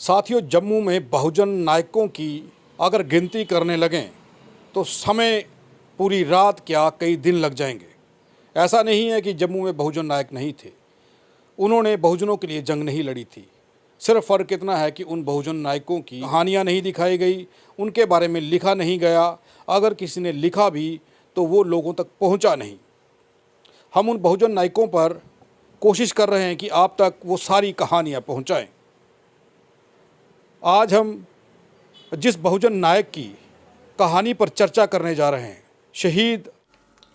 साथियों, जम्मू में बहुजन नायकों की अगर गिनती करने लगें तो समय पूरी रात क्या कई दिन लग जाएंगे। ऐसा नहीं है कि जम्मू में बहुजन नायक नहीं थे, उन्होंने बहुजनों के लिए जंग नहीं लड़ी थी। सिर्फ फ़र्क इतना है कि उन बहुजन नायकों की कहानियाँ नहीं दिखाई गई, उनके बारे में लिखा नहीं गया। अगर किसी ने लिखा भी तो वो लोगों तक पहुंचा नहीं। हम उन बहुजन नायकों पर कोशिश कर रहे हैं कि आप तक वो सारी कहानियाँ पहुंचाएं। आज हम जिस बहुजन नायक की कहानी पर चर्चा करने जा रहे हैं, शहीद।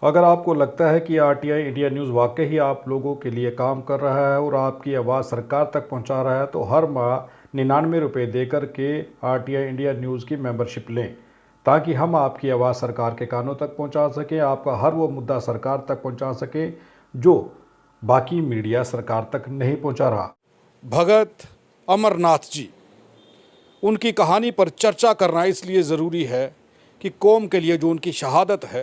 अगर आपको लगता है कि आरटीआई इंडिया न्यूज़ वाकई ही आप लोगों के लिए काम कर रहा है और आपकी आवाज़ सरकार तक पहुंचा रहा है, तो हर माह 99 रुपये देकर के आरटीआई इंडिया न्यूज़ की मेंबरशिप लें, ताकि हम आपकी आवाज़ सरकार के कानों तक पहुंचा सकें, आपका हर वो मुद्दा सरकार तक पहुंचा सकें जो बाकी मीडिया सरकार तक नहीं पहुंचा रहा। भगत अमरनाथ जी, उनकी कहानी पर चर्चा करना इसलिए ज़रूरी है कि कौम के लिए जो उनकी शहादत है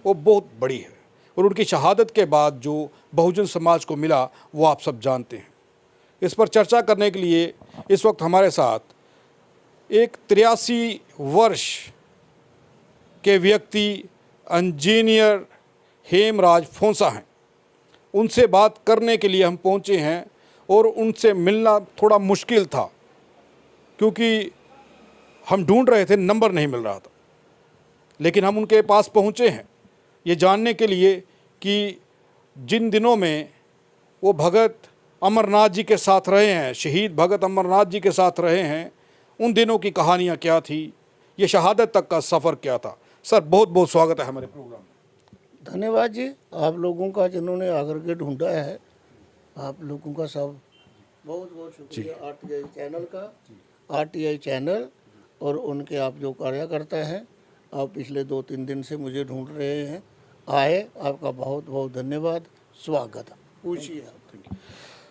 वो बहुत बड़ी है, और उनकी शहादत के बाद जो बहुजन समाज को मिला वो आप सब जानते हैं। इस पर चर्चा करने के लिए इस वक्त हमारे साथ एक 83 वर्ष के व्यक्ति इंजीनियर हेमराज फोंसा हैं। उनसे बात करने के लिए हम पहुंचे हैं और उनसे मिलना थोड़ा मुश्किल था क्योंकि हम ढूंढ रहे थे, नंबर नहीं मिल रहा था। लेकिन हम उनके पास पहुंचे हैं ये जानने के लिए कि जिन दिनों में वो भगत अमरनाथ जी के साथ रहे हैं, शहीद भगत अमरनाथ जी के साथ रहे हैं, उन दिनों की कहानियाँ क्या थी, ये शहादत तक का सफ़र क्या था। सर, बहुत बहुत स्वागत है हमारे प्रोग्राम में। धन्यवाद जी, आप लोगों का जिन्होंने आकर के ढूंढा है, आप लोगों का सब बहुत बहुत शुक्रिया। आरटीआई चैनल का, आरटीआई चैनल और उनके आप जो कार्यकर्ता हैं, आप पिछले 2-3 दिन से मुझे ढूंढ रहे हैं, आए, आपका बहुत बहुत धन्यवाद, स्वागत। पूछिए आप।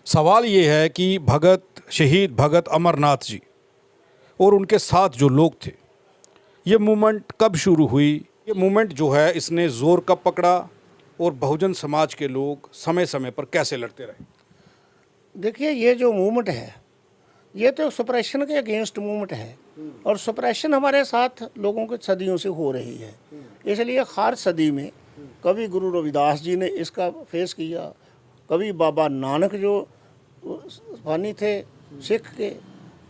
सवाल ये है कि भगत शहीद भगत अमरनाथ जी और उनके साथ जो लोग थे, ये मूवमेंट कब शुरू हुई? ये मूवमेंट जो है इसने ज़ोर कब पकड़ा और बहुजन समाज के लोग समय समय पर कैसे लड़ते रहे? देखिए, ये जो मूवमेंट है ये तो सप्रेशन के अगेंस्ट मूवमेंट है, और सप्रेशन हमारे साथ लोगों के सदियों से हो रही है। इसलिए हर सदी में कभी गुरु रविदास जी ने इसका फेस किया, कभी बाबा नानक जो फानी थे सिख के,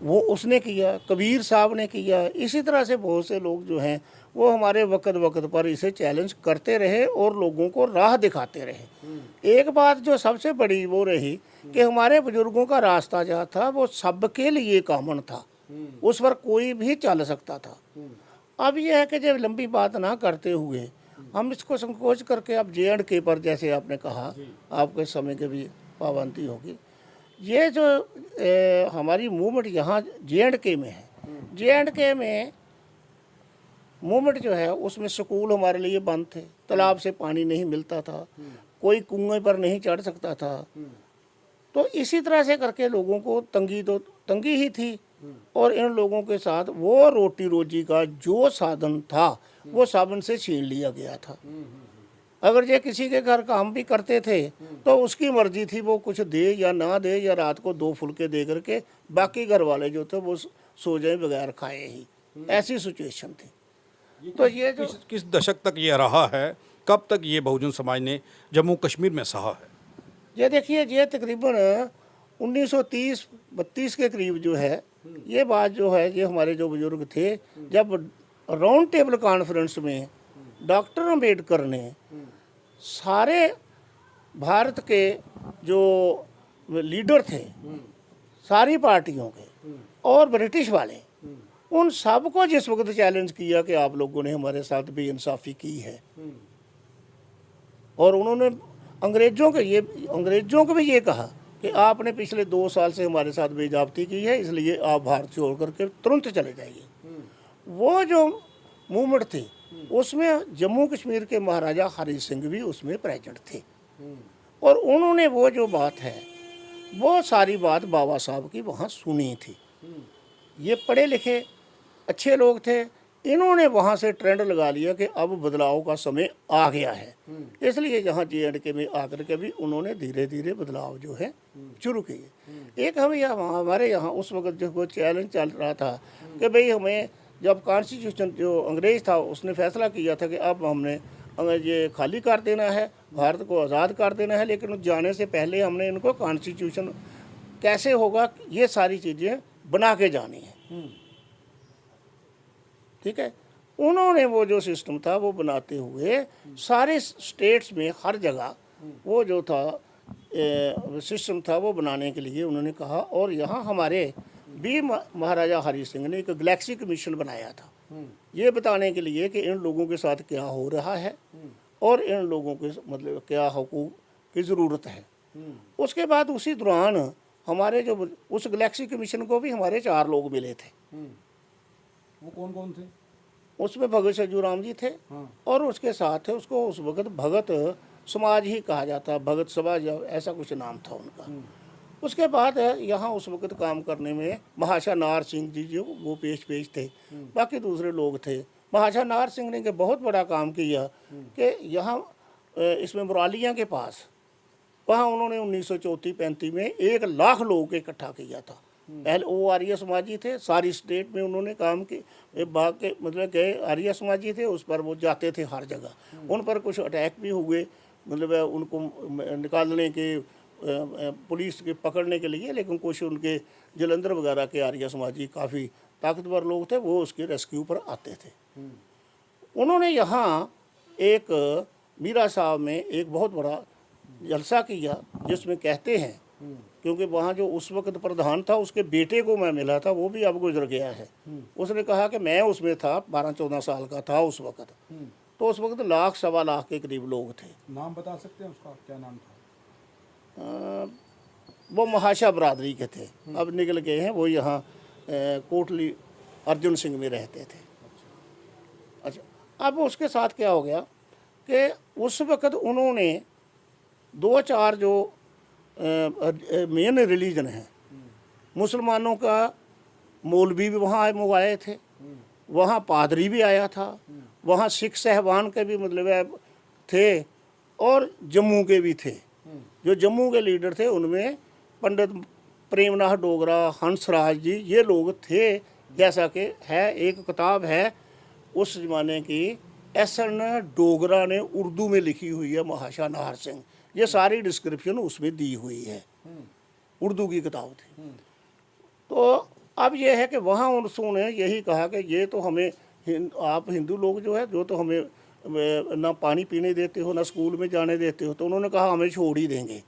वो उसने किया, कबीर साहब ने किया। इसी तरह से बहुत से लोग जो हैं वो हमारे वक्त वक्त पर इसे चैलेंज करते रहे और लोगों को राह दिखाते रहे। एक बात जो सबसे बड़ी वो रही कि हमारे बुजुर्गों का रास्ता जो था वो सबके लिए कॉमन था, उस पर कोई भी चल सकता था। अब यह है कि जब लंबी बात ना करते हुए हम इसको संकोच करके अब जे.एंड.के पर, जैसे आपने कहा, आपके समय की भी पाबंदी होगी। ये जो हमारी मूवमेंट यहाँ जे.एंड.के में है, जे.एंड.के में मूवमेंट जो है उसमें स्कूल हमारे लिए बंद थे, तालाब से पानी नहीं मिलता था, कोई कुएं पर नहीं चढ़ सकता था। तो इसी तरह से करके लोगों को तंगी ही थी, और इन लोगों के साथ वो रोटी रोजी का जो साधन था वो साधन से छीन लिया गया था। अगर ये किसी के घर काम भी करते थे तो उसकी मर्जी थी, वो कुछ दे या ना दे, या रात को 2 फुलके दे करके बाकी घर वाले जो थे वो सो जाए बगैर खाए ही। ऐसी सिचुएशन थी। तो ये जो किस दशक तक ये रहा है, कब तक ये बहुजन समाज ने जम्मू कश्मीर में सहा है? ये देखिए, ये तकरीबन 1930-32 के करीब जो है ये बात जो है, ये हमारे जो बुजुर्ग थे, जब राउंड टेबल कॉन्फ्रेंस में डॉक्टर अम्बेडकर ने सारे भारत के जो लीडर थे सारी पार्टियों के और ब्रिटिश वाले, उन सब को जिस वक्त चैलेंज किया कि आप लोगों ने हमारे साथ बेइंसाफ़ी की है, और उन्होंने अंग्रेज़ों को भी ये कहा कि आपने पिछले 2 साल से हमारे साथ बेइज्जती की है, इसलिए आप भारत छोड़ करके तुरंत चले जाइए। वो जो मूवमेंट थी उसमें जम्मू कश्मीर के महाराजा हरी सिंह भी उसमें प्रेजेंट थे, और उन्होंने वो जो बात है वो सारी बात बाबा साहब की वहाँ सुनी थी। ये पढ़े लिखे अच्छे लोग थे, इन्होंने वहाँ से ट्रेंड लगा लिया कि अब बदलाव का समय आ गया है। इसलिए यहाँ JNK में आकर के भी उन्होंने धीरे धीरे बदलाव जो है शुरू किए। एक हम यहाँ हमारे यहाँ उस वक्त जो वो चैलेंज चल रहा था कि भाई हमें जब कॉन्स्टिट्यूशन जो अंग्रेज़ था उसने फैसला किया था कि अब हमने ये खाली कर देना है, भारत को आज़ाद कर देना है, लेकिन जाने से पहले हमने इनको कॉन्स्टिट्यूशन कैसे होगा ये सारी चीज़ें बना के जानी है। ठीक है, उन्होंने वो जो सिस्टम था वो बनाते हुए सारे स्टेट्स में हर जगह वो जो था सिस्टम था वो बनाने के लिए उन्होंने कहा। और यहाँ हमारे भी महाराजा हरि सिंह ने एक गैलेक्सी कमीशन बनाया था, ये बताने के लिए कि इन लोगों के साथ क्या हो रहा है और इन लोगों के मतलब क्या हुकूक की ज़रूरत है। उसके बाद उसी दौरान हमारे जो उस गैलेक्सी कमीशन को भी हमारे 4 लोग मिले थे। वो कौन कौन थे? उसमें भगत सज्जूराम जी थे और उसके साथ थे उसको उस वक्त भगत समाज ही कहा जाता, भगत समाज ऐसा कुछ नाम था उनका। उसके बाद यहाँ उस वक्त काम करने में महाशा नार सिंह जी जो वो पेश थे, बाकी दूसरे लोग थे। महाशा नार सिंह ने के बहुत बड़ा काम किया कि यहाँ इसमें मुरालियाँ के पास वहाँ उन्होंने 1934-35 में 1 लाख लोगों को इकट्ठा किया था। पहले वो आर्य समाजी थे, सारी स्टेट में उन्होंने काम किए, बाग के मतलब गए आर्य समाजी थे, उस पर वो जाते थे हर जगह। उन पर कुछ अटैक भी हुए, मतलब उनको निकालने के पुलिस के पकड़ने के लिए, लेकिन कुछ उनके जलंधर वगैरह के आर्य समाजी काफ़ी ताकतवर लोग थे, वो उसके रेस्क्यू पर आते थे। उन्होंने यहाँ एक मीरा साहब में एक बहुत बड़ा जलसा किया जिसमें कहते हैं, क्योंकि वहाँ जो उस वक्त प्रधान था उसके बेटे को मैं मिला था, वो भी अब गुजर गया है। उसने कहा कि मैं उसमें था, 12-14 साल का था उस वक्त। तो उस वक्त 1-1.25 लाख के करीब लोग थे। नाम बता सकते हैं उसका, क्या नाम था? वो महाशा बरादरी के थे, अब निकल गए हैं। वो यहाँ कोटली अर्जुन सिंह में रहते थे। अच्छा, अब उसके साथ क्या हो गया कि उस वक्त उन्होंने 2-4 जो मेन रिलीजन है मुसलमानों का, मौलवी भी वहाँ आए थे, वहाँ पादरी भी आया था, वहाँ सिख साहबान के भी मतलब थे और जम्मू के भी थे। जो जम्मू के लीडर थे उनमें पंडित प्रेमनाथ डोगरा, हंसराज जी, ये लोग थे। जैसा कि है एक किताब है उस ज़माने की, SN डोगरा ने उर्दू में लिखी हुई है, महाशा नाहर सिंह, ये सारी डिस्क्रिप्शन उसमें दी हुई है, उर्दू की किताब थी। तो अब ये है कि वहाँ उन्होंने यही कहा कि ये तो हमें आप हिंदू लोग जो है जो तो हमें ना पानी पीने देते हो ना स्कूल में जाने देते हो, तो उन्होंने कहा हमें छोड़ ही देंगे।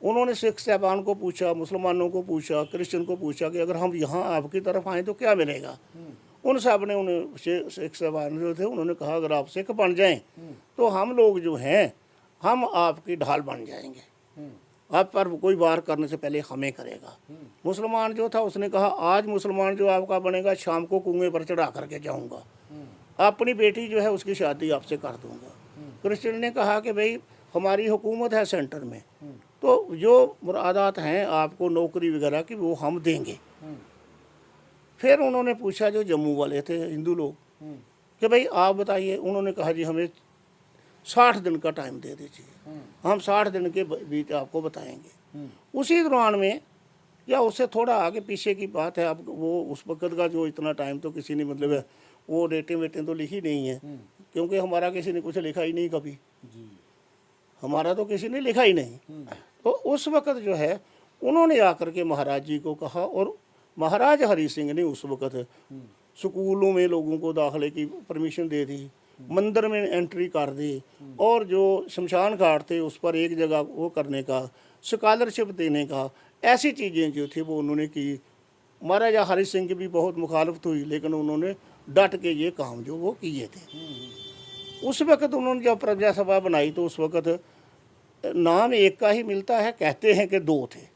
उन्होंने सिख साहबान को पूछा, मुसलमानों को पूछा, क्रिश्चियन को पूछा कि अगर हम यहाँ आपकी तरफ आएँ तो क्या मिलेगा। उन सब ने उन्हें सिख साहबान जो थे उन्होंने कहा अगर आप सिख बन जाएं तो हम लोग जो हैं हम आपकी ढाल बन जाएंगे, आप पर कोई वार करने से पहले हमें करेगा। मुसलमान जो था उसने कहा आज मुसलमान जो आपका बनेगा शाम को कुएं पर चढ़ा करके जाऊंगा, अपनी बेटी जो है उसकी शादी आपसे कर दूंगा। क्रिश्चियन ने कहा कि भाई हमारी हुकूमत है सेंटर में, तो जो मुरादात हैं आपको नौकरी वगैरह की वो हम देंगे। फिर उन्होंने पूछा जो जम्मू वाले थे हिंदू लोग कि भाई आप बताइए। उन्होंने कहा जी हमें 60 दिन का टाइम दे दीजिए, हम 60 दिन के बीच आपको बताएंगे। उसी दौरान में या उससे थोड़ा आगे पीछे की बात है, अब वो उस वक्त का जो इतना टाइम तो किसी ने मतलब वो डेटें वेटें तो लिखी नहीं है, क्योंकि हमारा किसी ने कुछ लिखा ही नहीं कभी, हमारा तो किसी ने लिखा ही नहीं। तो उस वक्त जो है उन्होंने आकर के महाराज जी को कहा और महाराज हरि सिंह ने उस वक्त स्कूलों में लोगों को दाखिले की परमिशन दे दी, मंदिर में एंट्री कर दी, और जो शमशान घाट थे उस पर एक जगह वो करने का, स्कॉलरशिप देने का, ऐसी चीज़ें जो थी वो उन्होंने की। महाराजा हरि सिंह की भी बहुत मुखालफत हुई, लेकिन उन्होंने डट के ये काम जो वो किए थे। उस वक्त उन्होंने जब प्रजा सभा बनाई तो उस वक्त नाम एक का ही मिलता है, कहते हैं कि 2 थे।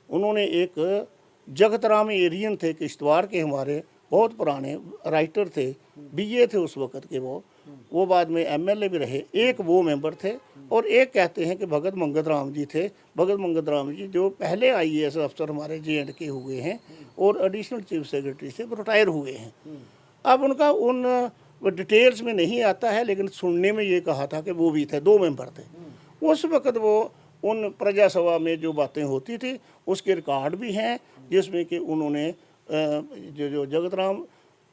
उन्होंने एक जगत राम एरियन थे किश्तवाड़ के, हमारे बहुत पुराने राइटर थे, BA थे उस वक्त के, वो बाद में MLA भी रहे, एक वो मेंबर थे। और एक कहते हैं कि भगत मंगत राम जी थे, भगत मंगत राम जी जो पहले IAS अफसर हमारे JNK हुए हैं और एडिशनल चीफ सेक्रेटरी से रिटायर हुए हैं। अब उनका उन डिटेल्स में नहीं आता है, लेकिन सुनने में ये कहा था कि वो भी थे, 2 मेंबर थे। उस वक़्त वो उन प्रजा सभा में जो बातें होती थी उसके रिकॉर्ड भी हैं, जिसमें कि उन्होंने जो जगत राम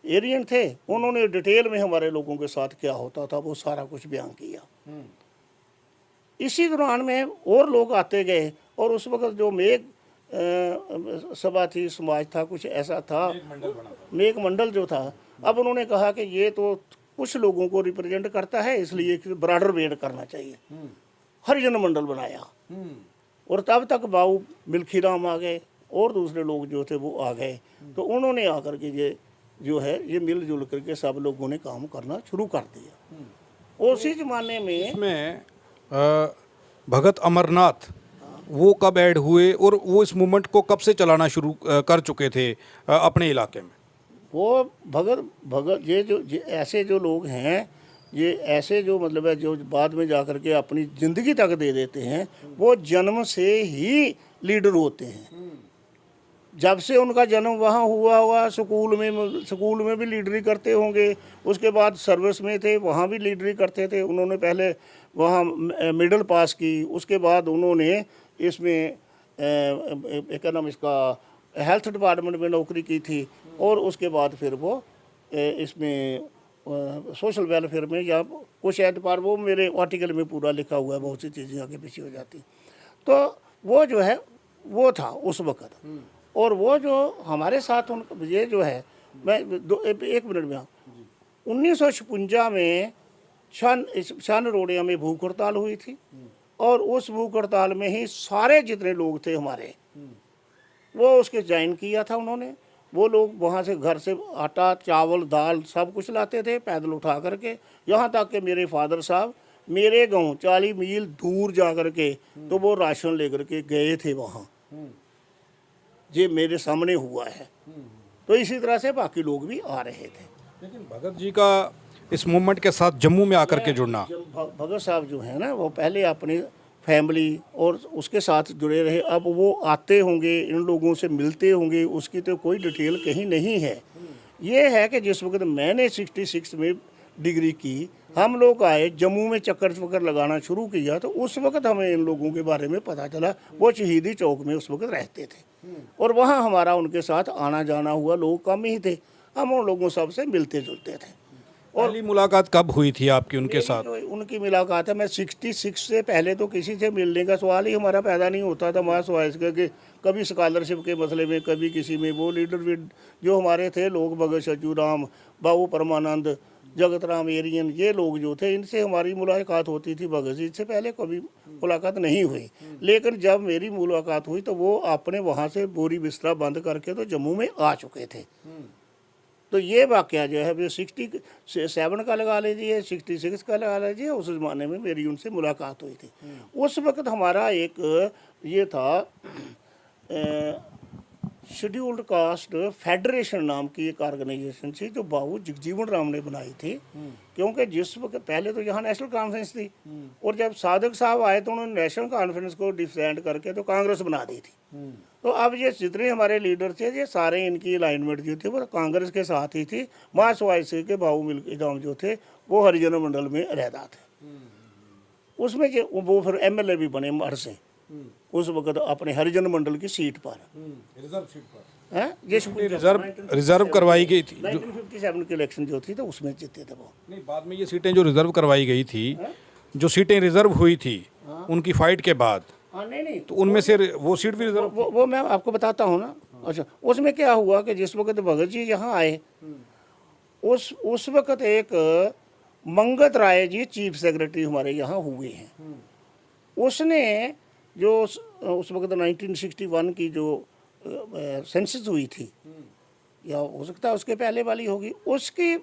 एरियन थे उन्होंने डिटेल में हमारे लोगों के साथ क्या होता था वो सारा कुछ बयान किया। इसी दौरान में और लोग आते गए, और उस वक़्त जो मेघ सभा थी, समाज था, कुछ ऐसा था, मेघ मंडल जो था, अब उन्होंने कहा कि ये तो कुछ लोगों को रिप्रेजेंट करता है, इसलिए ब्रॉडर बेड करना चाहिए, हरिजन मंडल बनाया। और तब तक बाबू मिल्खी राम आ गए और दूसरे लोग जो थे वो आ गए, तो उन्होंने आकर के ये जो है ये मिलजुल करके सब लोगों ने काम करना शुरू कर दिया। उसी ज़माने में इसमें भगत अमरनाथ वो कब ऐड हुए और वो इस मूवमेंट को कब से चलाना शुरू कर चुके थे अपने इलाके में? वो भगत ये ऐसे जो लोग हैं, ये ऐसे जो मतलब है जो बाद में जा कर के अपनी ज़िंदगी तक दे देते हैं, वो जन्म से ही लीडर होते हैं। जब से उनका जन्म वहाँ हुआ स्कूल में भी लीडरी करते होंगे, उसके बाद सर्विस में थे वहाँ भी लीडरी करते थे। उन्होंने पहले वहाँ मिडिल पास की, उसके बाद उन्होंने इसमें इसका हेल्थ डिपार्टमेंट में नौकरी की थी, और उसके बाद फिर वो इसमें सोशल वेलफेयर में या कुछ एतबार, वो मेरे आर्टिकल में पूरा लिखा हुआ है, बहुत सी चीज़ें आगे पीछे हो जाती। तो वो जो है वो था उस वक़्त। और वो जो हमारे साथ ये जो है, मैं एक मिनट में 1956 में शन रोडिया में भूख हड़ताल हुई थी, और उस भूख हड़ताल में ही सारे जितने लोग थे हमारे वो उसके ज्वाइन किया था उन्होंने। वो लोग वहाँ से घर से आटा चावल दाल सब कुछ लाते थे पैदल उठा करके, यहाँ तक कि मेरे फादर साहब मेरे गांव 40 मील दूर जा कर के तो वो राशन लेकर के गए थे वहाँ। ये मेरे सामने हुआ है। तो इसी तरह से बाकी लोग भी आ रहे थे। लेकिन भगत जी का इस मूवमेंट के साथ जम्मू में आकर के जुड़ना, भगत साहब जो है ना, वो पहले अपनी फैमिली और उसके साथ जुड़े रहे। अब वो आते होंगे, इन लोगों से मिलते होंगे, उसकी तो कोई डिटेल कहीं नहीं है। ये है कि जिस वक्त मैंने 66 में डिग्री की, हम लोग आए जम्मू में चक्कर लगाना शुरू किया, तो उस वक्त हमें इन लोगों के बारे में पता चला। वो शहीदी चौक में उस वक्त रहते थे, और वहाँ हमारा उनके साथ आना जाना हुआ। लोग कम ही थे, हम उन लोगों सब से मिलते जुलते थे। और पहली मुलाकात कब हुई थी आपकी उनके साथ? उनकी मुलाकात है, मैं 66 से पहले तो किसी से मिलने का सवाल ही हमारा पैदा नहीं होता था। मास वाइस के कभी स्कॉलरशिप के मसले में, कभी किसी में। वो लीडर जो हमारे थे लोग, भगत सज्जू राम, बाबू परमानंद, जगत राम एरियन, ये लोग जो थे, इनसे हमारी मुलाकात होती थी। भगत जी से पहले कभी मुलाकात नहीं हुई। लेकिन जब मेरी मुलाकात हुई तो वो अपने वहाँ से बोरी बिस्तरा बंद करके तो जम्मू में आ चुके थे। तो ये वाक़या जो है वो 67 का लगा लीजिए, 66 का लगा लीजिए, उस ज़माने में मेरी उनसे मुलाकात हुई थी। उस वक़्त हमारा एक ये था शेड्यूल्ड कास्ट फेडरेशन नाम की एक ऑर्गेनाइजेशन थी, जो बाबू जगजीवन राम ने बनाई थी। क्योंकि जिस वक्त पहले तो यहाँ नेशनल कॉन्फ्रेंस थी, और जब साधक साहब आए तो उन्होंने नेशनल कॉन्फ्रेंस को डिफेंड करके तो कांग्रेस बना दी थी। तो अब ये जितने हमारे लीडर थे, ये सारे इनकी अलाइनमेंट जो थी वो कांग्रेस के साथ ही थी। मास वाइस के बाबू मिल्खी राम जो थे वो हरिजन मंडल में रहता थे। उसमें वो फिर MLA भी बने मर से उस वक्त अपने हरिजन मंडल की सीट पर, रिजर्व सीट पर है ये रिजर्व करवाई गई थी। 1957 की इलेक्शन जो थी तो उसमें जीते थे वो। नहीं, बाद में ये सीटें जो रिजर्व करवाई गई थी, जो सीटें रिजर्व हुई थी उनकी फाइट के बाद, नहीं तो उनमें से वो सीट भी रिजर्व। वो मैं आपको बताता हूँ ना। अच्छा, उसमें क्या हुआ कि जिस वक्त भगत जी यहाँ आए, उस वक्त एक मंगत राय जी चीफ सेक्रेटरी हमारे यहाँ हुए हैं। उसने जो उस वक्त 1961 की जो सेंसस हुई थी, या हो सकता है उसके पहले वाली होगी, उसकी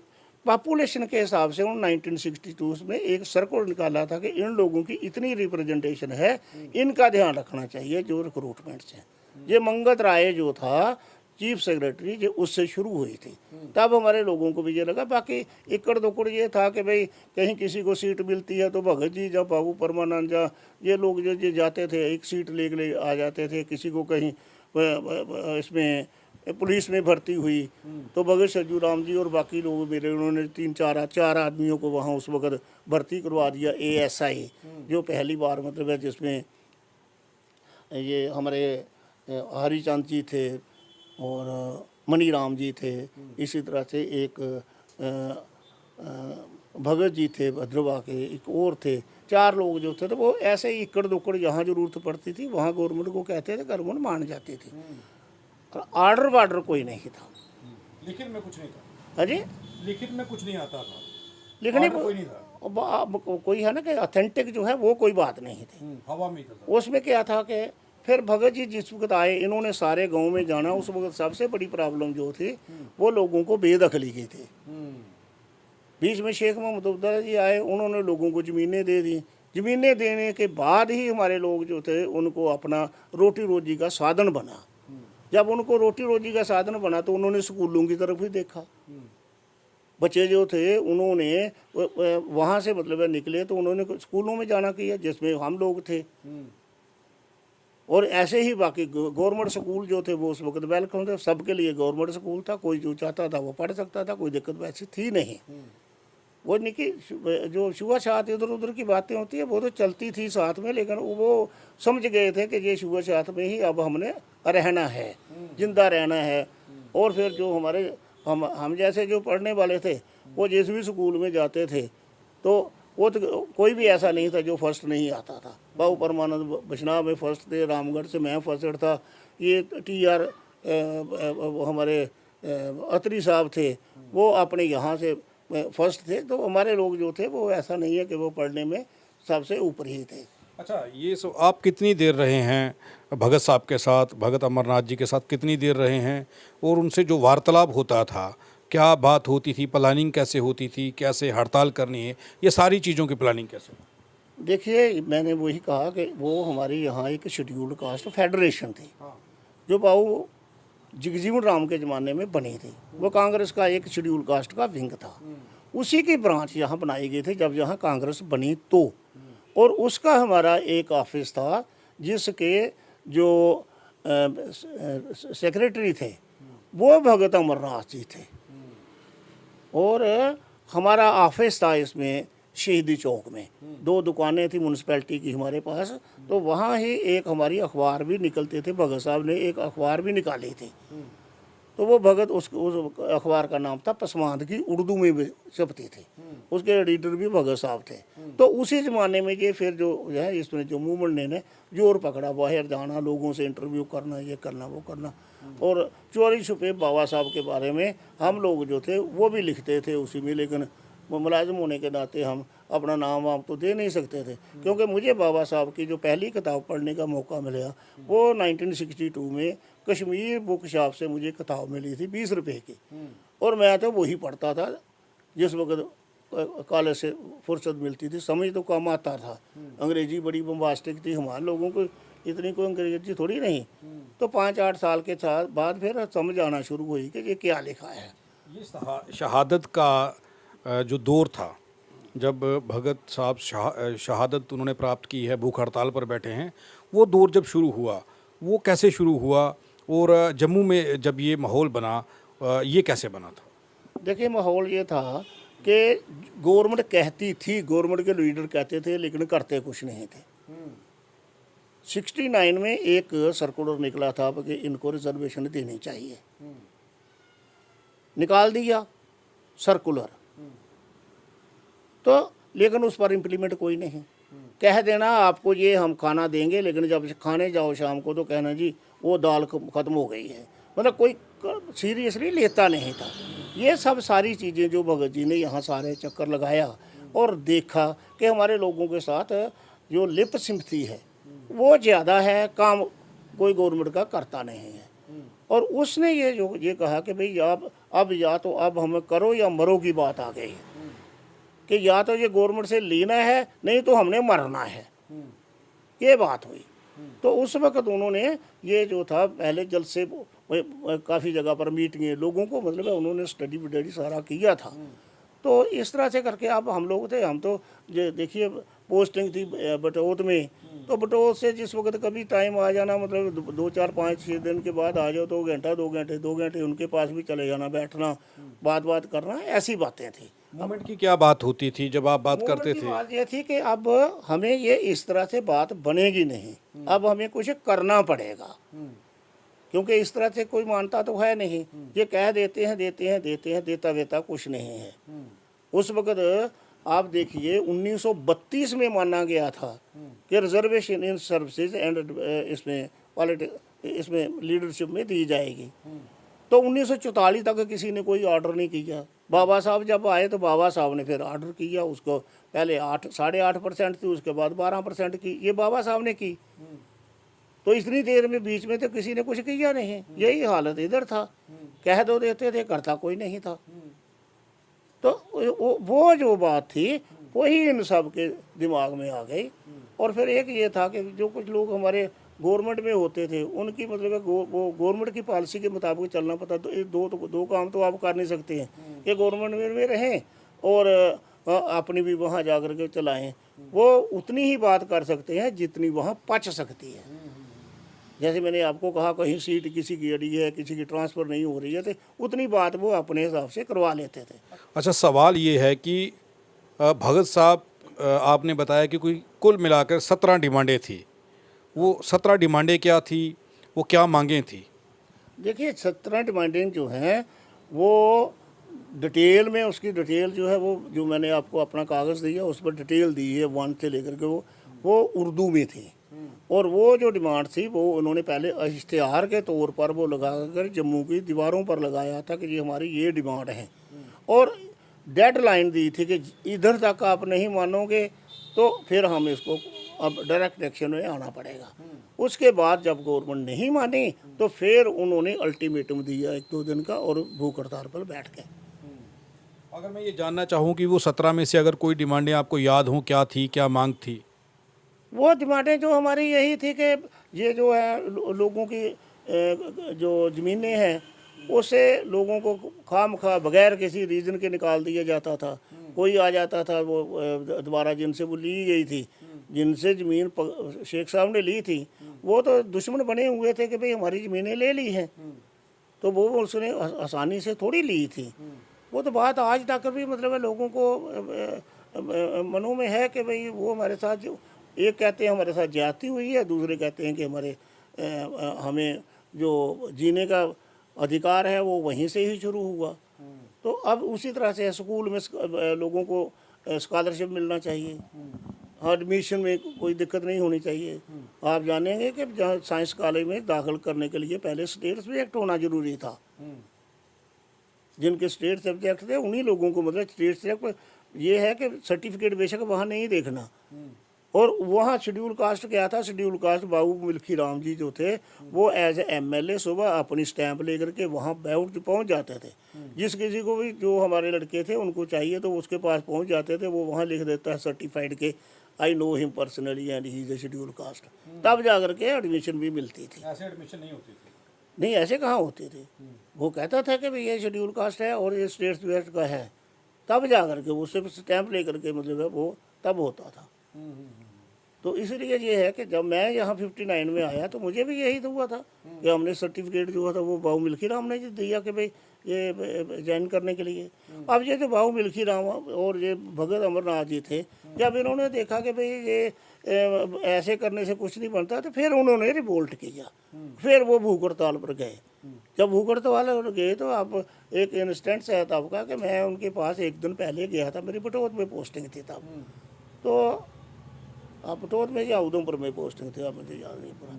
पॉपुलेशन के हिसाब से उन्होंने 1962 में एक सर्कुलर निकाला था कि इन लोगों की इतनी रिप्रेजेंटेशन है, इनका ध्यान रखना चाहिए जो रिक्रूटमेंट से। ये मंगत राय जो था चीफ सेक्रेटरी, जो उससे शुरू हुई थी। तब हमारे लोगों को भी ये लगा। बाकी इकड़ दुकड़ ये था कि भाई कहीं किसी को सीट मिलती है तो भगत जी या बाबू परमानंद या ये लोग जो जाते थे, एक सीट ले आ जाते थे। किसी को कहीं इसमें पुलिस में भर्ती हुई तो भगत सरजू राम जी और बाकी लोग मेरे, उन्होंने चार आदमियों को वहाँ उस वक्त भर्ती करवा दिया ASI, जो पहली बार मतलब है जिसमें ये हमारे हरिचंद जी थे और मनी राम जी थे, इसी तरह से एक भगत जी थे भद्रवा के, एक और थे, 4 लोग जो थे तो वो ऐसे ही इकड़ दुकड़ जहाँ ज़रूरत पड़ती थी वहाँ गवर्नमेंट को कहते थे, गवर्नमेंट मान जाती थी। और ऑर्डर वार्डर कोई नहीं था, लिखित में कुछ नहीं था। अजय लिखित में कुछ नहीं आता था, लिखने कोई नहीं था, अब कोई है ना कि ऑथेंटिक जो है वो कोई बात नहीं थी। हवा में था। उसमें क्या था कि फिर भगत जी जिस वक्त आए, इन्होंने सारे गांव में जाना, उस वक्त सबसे बड़ी प्रॉब्लम जो थी वो लोगों को बेदखली की थी। बीच में शेख मोहम्मद अब्दुल्ला जी आए, उन्होंने लोगों को ज़मीनें दे दी। ज़मीनें देने के बाद ही हमारे लोग जो थे उनको अपना रोटी रोजी का साधन बना। जब उनको रोटी रोजी का साधन बना तो उन्होंने स्कूलों की तरफ ही देखा। बच्चे जो थे उन्होंने वहाँ से मतलब निकले तो उन्होंने स्कूलों में जाना किया जिसमें हम लोग थे। और ऐसे ही बाकी गवर्नमेंट स्कूल जो थे वो उस वक्त वेलकम थे, सबके लिए गवर्नमेंट स्कूल था, कोई जो चाहता था वो पढ़ सकता था, कोई दिक्कत वैसी थी नहीं। वो नहीं कि जो छुआछूत इधर उधर की बातें होती है वो तो चलती थी साथ में, लेकिन वो समझ गए थे कि ये छुआछूत में ही अब हमने रहना है, जिंदा रहना है। और फिर जो हमारे हम जैसे जो पढ़ने वाले थे वो जिस भी स्कूल में जाते थे तो वो तो कोई भी ऐसा नहीं था जो फर्स्ट नहीं आता था। बाबू परमानंद बशनाह में फर्स्ट थे, रामगढ़ से मैं फर्स्ट था, ये TR हमारे अत्री साहब थे वो अपने यहाँ से फर्स्ट थे। तो हमारे लोग जो थे वो ऐसा नहीं है कि वो पढ़ने में सबसे ऊपर ही थे। अच्छा, ये सब आप कितनी देर रहे हैं भगत साहब के साथ, भगत अमरनाथ जी के साथ कितनी देर रहे हैं, और उनसे जो वार्तालाप होता था क्या बात होती थी, प्लानिंग कैसे होती थी, कैसे हड़ताल करनी है, ये सारी चीज़ों की प्लानिंग कैसे? देखिए मैंने वही कहा कि वो हमारे यहाँ एक शेड्यूल्ड कास्ट फेडरेशन थी जो बाबू जगजीवन राम के ज़माने में बनी थी। वो कांग्रेस का एक शेड्यूल कास्ट का विंग था, उसी की ब्रांच यहाँ बनाई गई थी जब यहाँ कांग्रेस बनी तो। और उसका हमारा एक ऑफिस था जिसके जो सेक्रेटरी थे वो भगत अमरनाथ जी थे। और हमारा ऑफिस था इसमें शहीदी चौक में, 2 दुकानें थी म्यूनसिपैलिटी की हमारे पास, तो वहाँ ही एक हमारी अखबार भी निकलते थे। भगत साहब ने एक अखबार भी निकाली थी, तो वो भगत उस अखबार का नाम था पसमानद की, उर्दू में भी छपती थी, उसके एडिटर भी भगत साहब थे। तो उसी ज़माने में ये फिर जो है इसमें जो मूवमेंट ने जोर पकड़ा, बाहर जाना, लोगों से इंटरव्यू करना, ये करना वो करना। और चोरी छुपे बाबा साहब के बारे में हम लोग जो थे वो भी लिखते थे उसी में, लेकिन वो मुलाजिम होने के नाते हम अपना नाम आप तो दे नहीं सकते थे, क्योंकि मुझे बाबा साहब की जो पहली किताब पढ़ने का मौका मिला वो 1962 में कश्मीर बुक शॉप से मुझे किताब मिली थी 20 रुपए की, और मैं तो वही पढ़ता था जिस वक्त कॉलेज से फुर्सत मिलती थी। समझ तो कम आता था, अंग्रेजी बड़ी बम्बास्टिक थी, हमारे लोगों को इतनी कोई अंग्रेजी थोड़ी नहीं। तो 5-8 साल के साथ बाद फिर समझ आना शुरू हुई कि ये क्या लिखा है। ये शहादत का जो दौर था, जब भगत साहब शहादत उन्होंने प्राप्त की है, भूख हड़ताल पर बैठे हैं, वो दौर जब शुरू हुआ वो कैसे शुरू हुआ, और जम्मू में जब ये माहौल बना ये कैसे बना था? देखिए माहौल ये था कि गवर्नमेंट कहती थी, गवर्नमेंट के लीडर कहते थे, लेकिन करते कुछ नहीं थे। 69 में एक सर्कुलर निकला था कि इनको रिजर्वेशन देनी चाहिए, निकाल दिया सर्कुलर, तो लेकिन उस पर इम्प्लीमेंट कोई नहीं। कह देना आपको ये हम खाना देंगे, लेकिन जब खाने जाओ शाम को तो कहना जी वो दाल ख़त्म हो गई है, मतलब कोई सीरियसली लेता नहीं था। ये सब सारी चीज़ें जो भगत जी ने यहाँ सारे चक्कर लगाया और देखा कि हमारे लोगों के साथ जो लिप सिम्पथी है वो ज़्यादा है, काम कोई गवर्नमेंट का करता नहीं है। और उसने ये कहा कि भाई अब या तो अब हमें करो या मरो की बात आ गई कि या तो ये गवर्नमेंट से लेना है, नहीं तो हमने मरना है, ये बात हुई। तो उस वक्त उन्होंने ये जो था पहले जल्द से काफ़ी जगह पर मीटिंगें लोगों को मतलब उन्होंने स्टडी वडी सारा किया था। तो इस तरह से करके अब हम लोग थे, हम तो ये देखिए पोस्टिंग थी बटोत में, तो बटोत से जिस वक्त कभी टाइम आ जाना, मतलब 2 4 5 6 दिन के बाद आ जाओ, तो घंटा 2 घंटे उनके पास भी चले जाना, बैठना, बात करना, ऐसी बातें थी। मूवमेंट की क्या बात होती थी जब आप बात करते की थे? बात ये थी कि अब हमें ये इस तरह से बात बनेगी नहीं, अब हमें कुछ करना पड़ेगा, क्योंकि इस तरह से कोई मानता तो है नहीं। ये कह देते हैं देता वेता कुछ नहीं है। उस वक्त आप देखिए 1932 में माना गया था कि रिजर्वेशन इन सर्विसेज एंड इसमें लीडरशिप में दी जाएगी, तो 1944 तक किसी ने कोई ऑर्डर नहीं किया। बाबा साहब जब आए तो बाबा साहब ने फिर ऑर्डर किया, उसको पहले 8.5% थी, उसके बाद 12% की, ये बाबा साहब ने की। तो इतनी देर में बीच में तो किसी ने कुछ किया नहीं। यही हालत इधर था, कह दो देते थे, करता कोई नहीं था। तो वो जो बात थी वही इन सब के दिमाग में आ गई। और फिर एक ये था कि जो कुछ लोग हमारे गवर्नमेंट में होते थे, उनकी मतलब वो गवर्नमेंट की पॉलिसी के मुताबिक चलना पड़ता। तो ये दो काम तो आप कर नहीं सकते हैं कि गवर्नमेंट में रहें और अपनी भी वहाँ जा कर के चलाएँ। वो उतनी ही बात कर सकते हैं जितनी वहाँ पच सकती है। जैसे मैंने आपको कहा, कहीं सीट किसी की अड़ी है, किसी की ट्रांसफ़र नहीं हो रही है, तो उतनी बात वो अपने हिसाब से करवा लेते थे। अच्छा, सवाल ये है कि भगत साहब, आपने बताया कि कोई कुल मिलाकर 17 डिमांडें थी। वो 17 डिमांडें क्या थी, वो क्या मांगें थी? देखिए 17 डिमांडें जो हैं वो डिटेल में, उसकी डिटेल जो है वो जो मैंने आपको अपना कागज़ दिया उस पर डिटेल दी है 1 से लेकर के वो उर्दू में थी। और वो जो डिमांड थी वो उन्होंने पहले इश्तिहार के तौर पर वो लगा कर जम्मू की दीवारों पर लगाया था कि ये हमारी ये डिमांड है, और डेडलाइन दी थी कि इधर तक आप नहीं मानोगे तो फिर हम इसको अब डायरेक्ट एक्शन में आना पड़ेगा। उसके बाद जब गवर्नमेंट नहीं मानी तो फिर उन्होंने अल्टीमेटम दिया 1-2 दिन का, और भूख हड़ताल पर बैठ गए। अगर मैं ये जानना चाहूँ कि वो 17 में से अगर कोई डिमांडें आपको याद हों, क्या थी, क्या मांग थी? वो डिमांडें जो हमारी यही थी कि ये जो है लोगों की जो ज़मीनें हैं उससे लोगों को खामखा बगैर किसी रीज़न के निकाल दिया जाता था। कोई आ जाता था वो दोबारा जिनसे वो ली गई थी, जिनसे ज़मीन शेख साहब ने ली थी, वो तो दुश्मन बने हुए थे कि भाई हमारी ज़मीनें ले ली हैं, तो वो उसने आसानी से थोड़ी ली थी। वो तो बात आज तक भी मतलब है लोगों को मनों में है कि भाई वो हमारे साथ जो, एक कहते हैं हमारे साथ ज्यादती हुई है, दूसरे कहते हैं कि हमें जो जीने का अधिकार है वो वहीं से ही शुरू हुआ। तो अब उसी तरह से स्कूल में लोगों को स्कॉलरशिप मिलना चाहिए, एडमिशन में कोई दिक्कत नहीं होनी चाहिए। आप जानेंगे कि जहाँ साइंस कॉलेज में दाखिल करने के लिए पहले स्टेट सब्जेक्ट होना जरूरी था। जिनके स्टेट सब्जेक्ट थे उन्हीं लोगों को, मतलब स्टेट सब्जेक्ट ये है कि सर्टिफिकेट बेशक वहाँ नहीं देखना। और वहाँ शेड्यूल कास्ट क्या था, शेड्यूल कास्ट बाबू मिल्खी राम जी जो थे वो एज MLA सुबह अपनी स्टैंप लेकर के वहाँ बैठ पहुँच जाते थे। जिस किसी को भी, जो हमारे लड़के थे उनको चाहिए तो उसके पास पहुँच जाते थे, वो वहाँ लिख देता है सर्टिफाइड के I know him personally and he is a schedule caste. तब जा कर के एडमिशन भी मिलती थी। ऐसे एडमिशन नहीं होती थी? नहीं, ऐसे कहाँ होती थी। वो कहता था कि भाई ये शेड्यूल कास्ट है और ये स्टेट सब्जेक्ट का है, तब जा कर के उससे स्टैंप ले करके मतलब है वो तब होता था। तो इसलिए ये है कि जब मैं यहाँ 59 में आया तो मुझे भी यही तो हुआ था कि हमने सर्टिफिकेट जो था वो बाबू मिल्खी राम ने दिया कि भाई ये ज्वाइन करने के लिए। अब ये जो बाबू मिल्खी राम और ये भगत अमरनाथ जी थे, जब इन्होंने देखा कि भाई ये ऐसे करने से कुछ नहीं बनता, तो फिर उन्होंने रिवोल्ट किया। फिर वो भूख हड़ताल पर गए। जब भूख हड़ताल पर गए तो अब एक इंस्टेंस है तब का कि मैं उनके पास 1 दिन पहले गया था, मेरी बटोत में पोस्टिंग थी तब। तो आप बटोत में या उधमपुर में पोस्टिंग थी, अब मुझे याद नहीं पड़ा।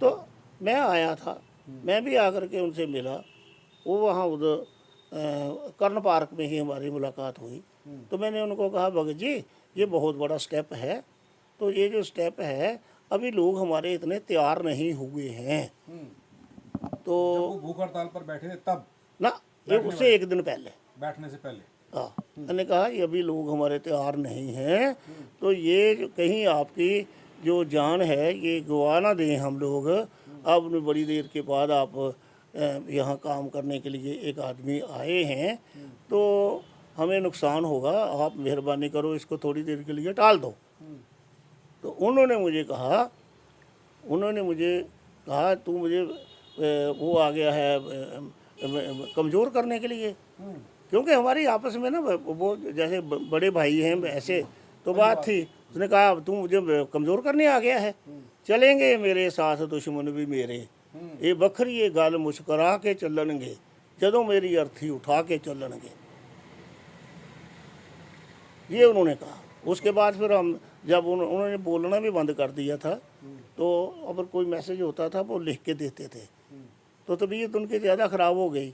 तो मैं आया था, मैं भी आकर के उनसे मिला। वो वहाँ उधर कर्ण पार्क में ही हमारी मुलाकात हुई। तो मैंने उनको कहा, भगत जी ये बहुत बड़ा स्टेप है, तो ये जो स्टेप है अभी लोग हमारे इतने तैयार नहीं हुए हैं। तो वो भूख हड़ताल पर बैठे थे तब ना, उससे 1 दिन पहले, बैठने से पहले, हाँ, मैंने कहा ये अभी लोग हमारे तैयार नहीं हैं, तो ये कहीं आपकी जो जान है ये गवा ना दें हम लोग। अब बड़ी देर के बाद आप यहाँ काम करने के लिए एक आदमी आए हैं तो हमें नुकसान होगा, आप मेहरबानी करो इसको थोड़ी देर के लिए टाल दो। तो उन्होंने मुझे कहा तू मुझे वो आ गया है कमज़ोर करने के लिए, क्योंकि हमारी आपस में ना वो जैसे बड़े भाई हैं ऐसे तो बात थी। उसने कहा तू मुझे कमज़ोर करने आ गया है, चलेंगे मेरे साथ दुश्मन भी मेरे, ये बखरी ये गल मुस्करा के चलणगे, जदों मेरी अर्थी उठा के चलणगे, ये उन्होंने कहा। उसके बाद फिर हम जब उन्होंने बोलना भी बंद कर दिया था, तो अगर कोई मैसेज होता था वो लिख के देते थे, तो तबीयत उनकी ज़्यादा ख़राब हो गई।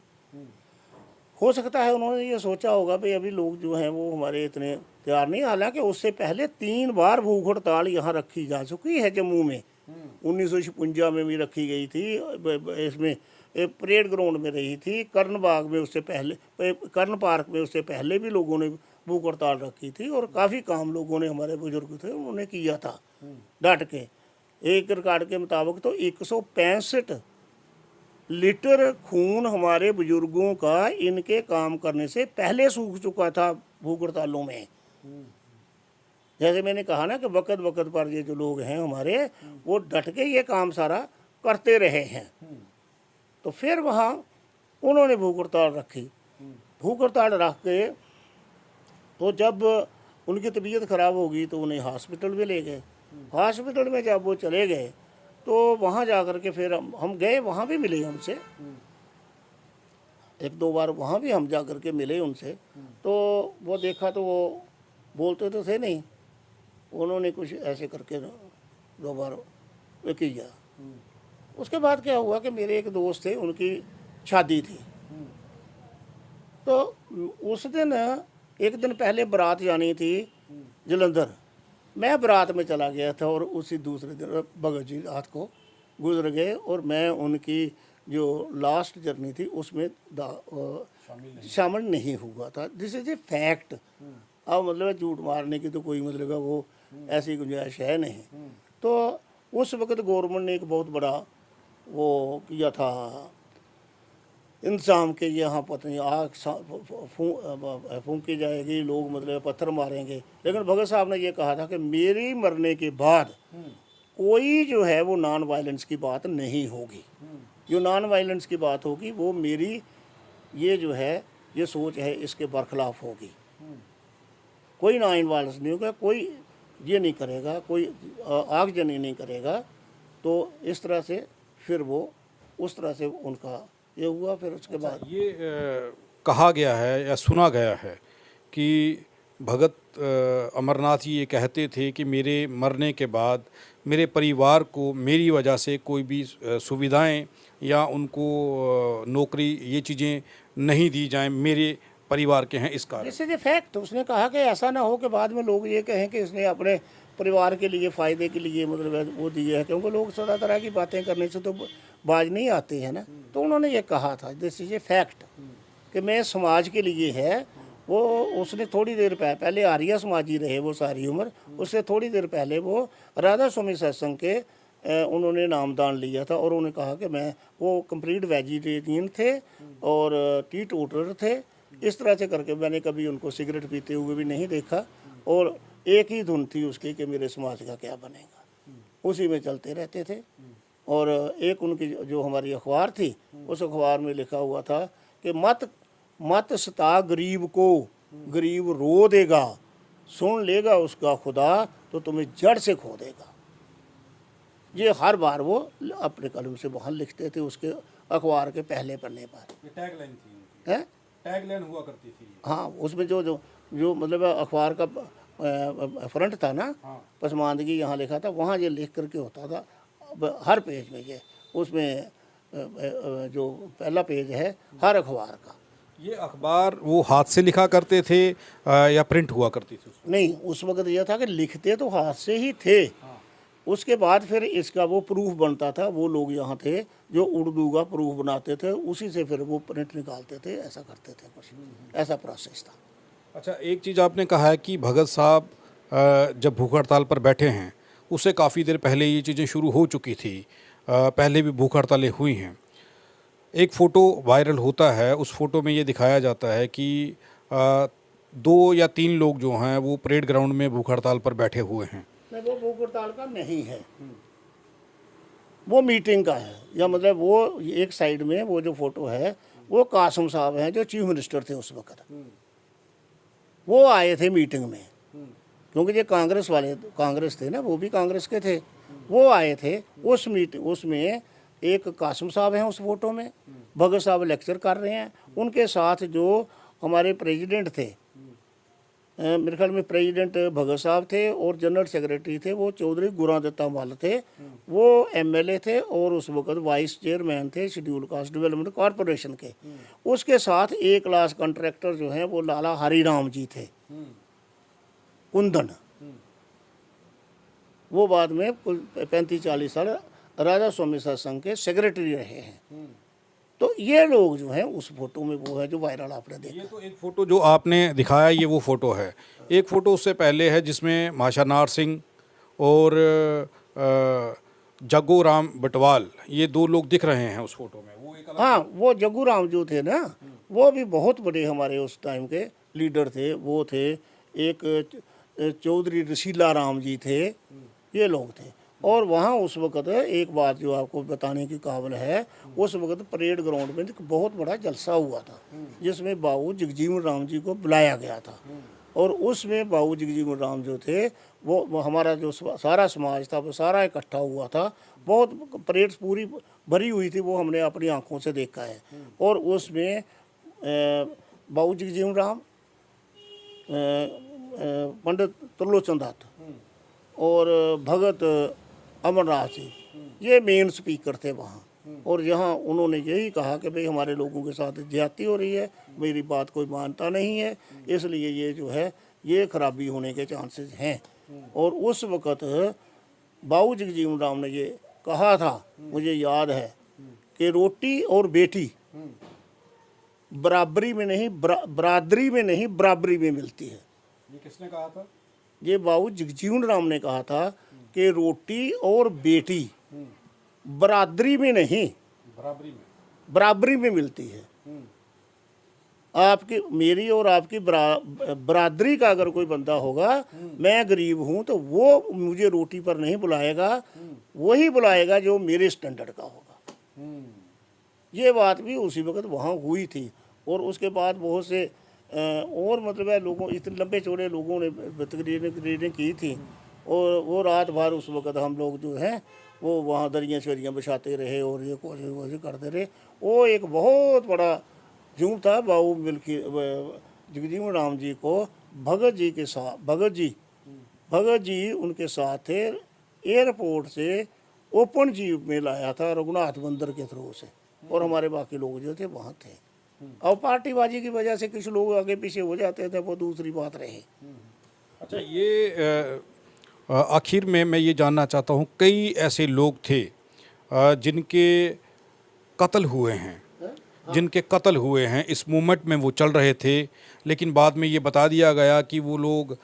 हो सकता है उन्होंने ये सोचा होगा भाई अभी लोग जो हैं वो हमारे इतने तैयार नहीं। हालांकि उससे पहले 3 बार भूख हड़ताल यहाँ रखी जा चुकी है जम्मू में। 1956 में भी रखी गई थी, इसमें परेड ग्राउंड में रही थी, कर्ण बाग में उससे पहले, कर्ण पार्क में उससे पहले भी लोगों ने भूख हड़ताल रखी थी, और काफ़ी काम लोगों ने, हमारे बुजुर्ग थे उन्होंने किया था डट के। एक रिकॉर्ड के मुताबिक तो 165 लीटर खून हमारे बुजुर्गों का इनके काम करने से पहले सूख चुका था भूख हड़तालों में। जैसे मैंने कहा ना कि वक्त वक्त पर ये जो लोग हैं हमारे, वो डट के ये काम सारा करते रहे हैं। तो फिर वहाँ उन्होंने भूख हड़ताल रखी। भूख हड़ताल रख के तो जब उनकी तबीयत ख़राब होगी तो उन्हें हॉस्पिटल में ले गए। हॉस्पिटल में जब वो चले गए तो वहाँ जा कर के फिर हम गए, वहाँ भी मिले उनसे, 1-2 बार वहाँ भी हम जा कर के मिले उनसे। तो वो देखा तो वो बोलते तो थे नहीं, उन्होंने कुछ ऐसे करके 2 बार किया। उसके बाद क्या हुआ कि मेरे एक दोस्त थे, उनकी शादी थी, तो उस दिन एक दिन पहले बारात जानी थी जलंधर। मैं बारात में चला गया था और उसी दूसरे दिन भगत जी रात को गुजर गए, और मैं उनकी जो लास्ट जर्नी थी उसमें शामिल नहीं हुआ था। This is a fact. अब मतलब झूठ मारने की तो कोई मतलब वो ऐसी गुंजाइश है नहीं। तो उस वक्त गवर्नमेंट ने एक बहुत बड़ा वो किया था इंतजाम के, यहाँ पता नहीं आग फूंकी जाएगी, लोग मतलब पत्थर मारेंगे। लेकिन भगत साहब ने ये कहा था कि मेरी मरने के बाद कोई जो है वो नॉन वायलेंस की बात नहीं होगी। जो नॉन वायलेंस की बात होगी वो मेरी ये जो है ये सोच है इसके बरखिलाफ होगी। कोई नॉन वायलेंस नहीं होगा, कोई ये नहीं करेगा, कोई आगजनी नहीं करेगा। तो इस तरह से फिर वो उस तरह से उनका ये हुआ। फिर उसके बाद ये कहा गया है या सुना गया है कि भगत अमरनाथ जी ये कहते थे कि मेरे मरने के बाद मेरे परिवार को मेरी वजह से कोई भी सुविधाएं या उनको नौकरी ये चीज़ें नहीं दी जाएं, मेरे परिवार के हैं इस कारण। This is a fact. उसने कहा कि ऐसा ना हो कि बाद में लोग ये कहें कि इसने अपने परिवार के लिए फ़ायदे के लिए मतलब वो दिए है, क्योंकि लोग तरह तरह की बातें करने से तो बाज नहीं आते हैं ना। तो उन्होंने ये कहा था, दिस इज ए फैक्ट, कि मैं समाज के लिए है। वो उसने थोड़ी देर पहले आर्य समाजी रहे वो सारी उम्र, उससे थोड़ी देर पहले वो राधा स्वामी सत्संग के उन्होंने नामदान लिया था, और उन्होंने कहा कि मैं वो कंप्लीट वेजिटेरियन थे और टी टोटर थे। इस तरह से करके मैंने कभी उनको सिगरेट पीते हुए भी नहीं देखा, और एक ही धुन थी उसकी कि मेरे समाज का क्या बनेगा, उसी में चलते रहते थे। और एक उनकी जो हमारी अखबार थी, उस अखबार में लिखा हुआ था कि मत सता गरीब को, गरीब रो देगा, सुन लेगा उसका खुदा तो तुम्हें जड़ से खो देगा। ये हर बार वो अपने कलम से वहाँ लिखते थे उसके अखबार के पहले पन्ने पर। टैगलाइन थी, है टैगलाइन हुआ करती थी। हाँ, उसमें जो मतलब अखबार का फ्रंट था ना, पसमानदगी यहाँ लिखा था, वहाँ ये लिख करके होता था हर पेज में। ये उसमें जो पहला पेज है हर अखबार का। ये अखबार वो हाथ से लिखा करते थे या प्रिंट हुआ करती थी? नहीं, उस वक्त यह था कि लिखते तो हाथ से ही थे। उसके बाद फिर इसका वो प्रूफ बनता था, वो लोग यहाँ थे जो उर्दू का प्रूफ बनाते थे, उसी से फिर वो प्रिंट निकालते थे, ऐसा करते थे, कुछ ऐसा प्रोसेस था। अच्छा, एक चीज़ आपने कहा है कि भगत साहब जब भूख हड़ताल पर बैठे हैं उससे काफ़ी देर पहले ये चीज़ें शुरू हो चुकी थी, पहले भी भूख हड़तालें हुई हैं। एक फ़ोटो वायरल होता है, उस फ़ोटो में ये दिखाया जाता है कि 2 या 3 लोग जो हैं वो परेड ग्राउंड में भूख हड़ताल पर बैठे हुए हैं। नहीं, वो भूख हड़ताल का नहीं है, वो मीटिंग का है। या मतलब वो एक साइड में वो जो फोटो है वो कासिम साहब हैं जो चीफ मिनिस्टर थे उस वक्त, वो आए थे मीटिंग में, क्योंकि ये कांग्रेस वाले, कांग्रेस थे ना, वो भी कांग्रेस के थे, वो आए थे उस मीटिंग। उसमें एक कासिम साहब हैं उस फोटो में, भगत साहब लेक्चर कर रहे हैं, उनके साथ जो हमारे प्रेसिडेंट थे, मेरे ख्याल में प्रेसिडेंट भगत साहब थे और जनरल सेक्रेटरी थे वो चौधरी गुरादत्ता मल थे, वो एमएलए थे और उस वक्त वाइस चेयरमैन थे शेड्यूल कास्ट डेवलपमेंट कॉरपोरेशन के। उसके साथ ए क्लास कॉन्ट्रैक्टर जो हैं वो लाला हरिराम जी थे कुंदन, वो बाद में 35-40 साल राधा स्वामी सत्संग के सेक्रेटरी रहे हैं। तो ये लोग जो हैं उस फोटो में वो है जो वायरल आपने देखा। ये तो एक फ़ोटो जो आपने दिखाया ये वो फ़ोटो है। एक फ़ोटो उससे पहले है जिसमें माशा नार सिंह और जग्गू राम बटवाल, ये दो लोग दिख रहे हैं उस फोटो में। वो एक अलग हाँ, वो जग्गू राम जो थे ना, वो भी बहुत बड़े हमारे उस टाइम के लीडर थे। वो थे एक चौधरी रसीला राम जी थे, ये लोग थे। और वहाँ उस वक़्त एक बात जो आपको बताने की काबिल है, उस वक़्त परेड ग्राउंड में एक बहुत बड़ा जलसा हुआ था जिसमें बाबू जगजीवन राम जी को बुलाया गया था। और उसमें बाबू जगजीवन राम जो थे वो हमारा जो सारा समाज था वो सारा इकट्ठा हुआ था। बहुत परेड पूरी भरी हुई थी, वो हमने अपनी आंखों से देखा है। और उसमें बाबू जगजीवन राम, पंडित त्रिलोचन दत्त और भगत अमरनाथ जी, ये मेन स्पीकर थे वहाँ। और यहाँ उन्होंने यही कहा कि भाई हमारे लोगों के साथ ज्यादती हो रही है, मेरी बात कोई मानता नहीं है, इसलिए ये जो है ये खराबी होने के चांसेस हैं। और उस वक़्त बाबू जगजीवन राम ने ये कहा था, मुझे याद है, कि रोटी और बेटी बराबरी में नहीं, बरादरी में नहीं, बराबरी में मिलती है। ये किसने कहा था? ये बाबू जगजीवन राम ने कहा था कि रोटी और बेटी बरादरी में नहीं, बराबरी में मिलती है। आपकी, मेरी और आपकी बरादरी का अगर कोई बंदा होगा, मैं गरीब हूं तो वो मुझे रोटी पर नहीं बुलाएगा, वही बुलाएगा जो मेरे स्टैंडर्ड का होगा। ये बात भी उसी वक्त वहाँ हुई थी। और उसके बाद बहुत से और मतलब है लोगों, इतने लंबे चौड़े लोगों ने तकरीरें की थी। और वो रात भर उस वक़्त हम लोग जो हैं वो वहाँ दरियाँ शरियाँ बिछाते रहे और ये कोशिश करते रहे। वो एक बहुत बड़ा जुर्म था। बाबू मिल्की जगजीवन राम जी को भगत जी के साथ, भगत जी उनके साथ थे, एयरपोर्ट से ओपन जीप में लाया था रघुनाथ बंदर के थ्रू से, और हमारे बाकी लोग जो थे वहाँ थे। और पार्टीबाजी की वजह से कुछ लोग आगे पीछे हो जाते थे, वो दूसरी बात रही। अच्छा, ये आखिर में मैं ये जानना चाहता हूँ, कई ऐसे लोग थे जिनके कत्ल हुए हैं, जिनके कत्ल हुए हैं इस मूवमेंट में, वो चल रहे थे, लेकिन बाद में ये बता दिया गया कि वो लोग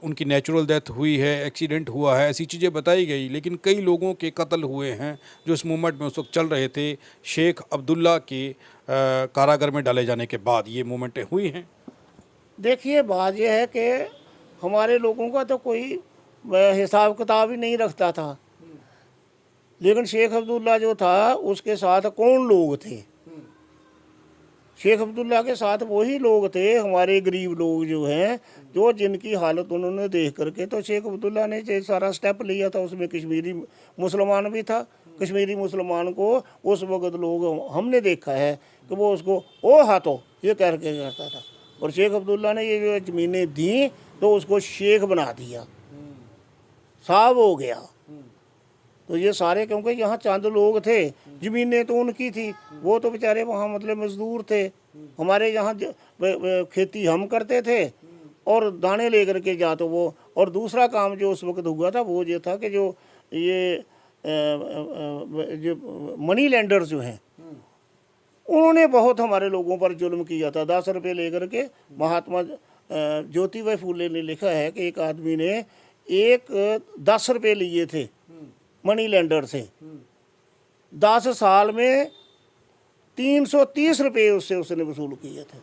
उनकी नेचुरल डेथ हुई है, एक्सीडेंट हुआ है, ऐसी चीज़ें बताई गई। लेकिन कई लोगों के कत्ल हुए हैं जो इस मूवमेंट में उस वक्त चल रहे थे। शेख अब्दुल्ला के कारागार में डाले जाने के बाद ये मूवमेंटें हुई हैं। देखिए, बात यह है कि हमारे लोगों का तो कोई हिसाब किताब ही नहीं रखता था, लेकिन शेख अब्दुल्ला जो था उसके साथ कौन लोग थे? शेख अब्दुल्ला के साथ वही लोग थे, हमारे गरीब लोग जो हैं, जो जिनकी हालत उन्होंने देख करके तो शेख अब्दुल्ला ने जो सारा स्टेप लिया था। उसमें कश्मीरी मुसलमान भी था। कश्मीरी मुसलमान को उस वक्त लोग, हमने देखा है कि वो उसको ओ हाथों ये कह के करता था। और शेख अब्दुल्ला ने ये जो ज़मीनें दी तो उसको शेख बना दिया, साहब हो गया। तो ये सारे, क्योंकि यहाँ चंद लोग थे, ज़मीनें तो उनकी थी, वो तो बेचारे वहाँ मतलब मजदूर थे। हमारे यहाँ खेती हम करते थे और दाने ले करके जा तो वो। और दूसरा काम जो उस वक्त हुआ था वो ये था कि जो ये जो मनी लैंडर्स जो हैं, उन्होंने बहुत हमारे लोगों पर जुल्म किया था। 10 रुपये लेकर के महात्मा ज्योतिबा फूले ने लिखा है कि एक आदमी ने 10 रुपये लिए थे मनी लैंडर से, 10 साल में 330 रुपये उससे उसने वसूल किए थे।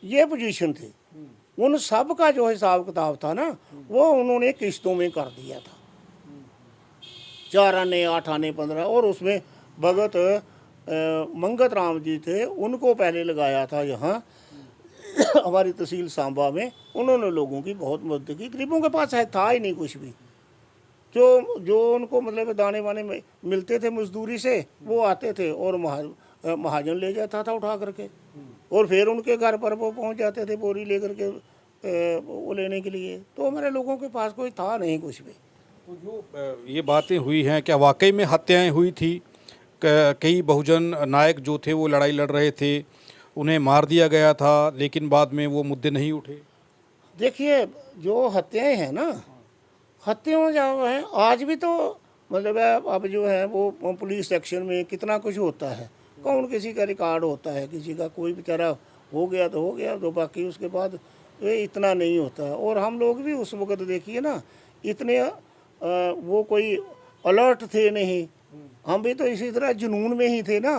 ये पोजीशन थी। उन सब का जो हिसाब किताब था ना, वो उन्होंने किस्तों में कर दिया था, 4 आने 8 आने 15, और उसमें भगत मंगत राम जी थे, उनको पहले लगाया था यहाँ हमारी तहसील सांबा में। उन्होंने लोगों की बहुत मदद की, गरीबों के पास है था ही नहीं कुछ भी। जो जो उनको मतलब दाने वाने में मिलते थे मजदूरी से, वो आते थे और महाजन ले जाता था उठा करके, और फिर उनके घर पर वो पहुंच जाते थे बोरी लेकर के वो लेने के लिए। तो हमारे लोगों के पास कोई था नहीं कुछ भी। तो जो ये बातें हुई हैं, क्या वाकई में हत्याएं हुई थी? कई बहुजन नायक जो थे वो लड़ाई लड़ रहे थे, उन्हें मार दिया गया था, लेकिन बाद में वो मुद्दे नहीं उठे। देखिए, जो हत्याएं हैं ना, हत्याएं जो हैं आज भी तो मतलब है, अब जो है वो पुलिस सेक्शन में कितना कुछ होता है, कौन किसी का रिकॉर्ड होता है, किसी का कोई बेचारा हो गया तो हो गया, तो बाकी उसके बाद ये इतना नहीं होता है। और हम लोग भी उस वक्त देखिए ना, इतने वो कोई अलर्ट थे नहीं, हम भी तो इसी तरह जुनून में ही थे ना।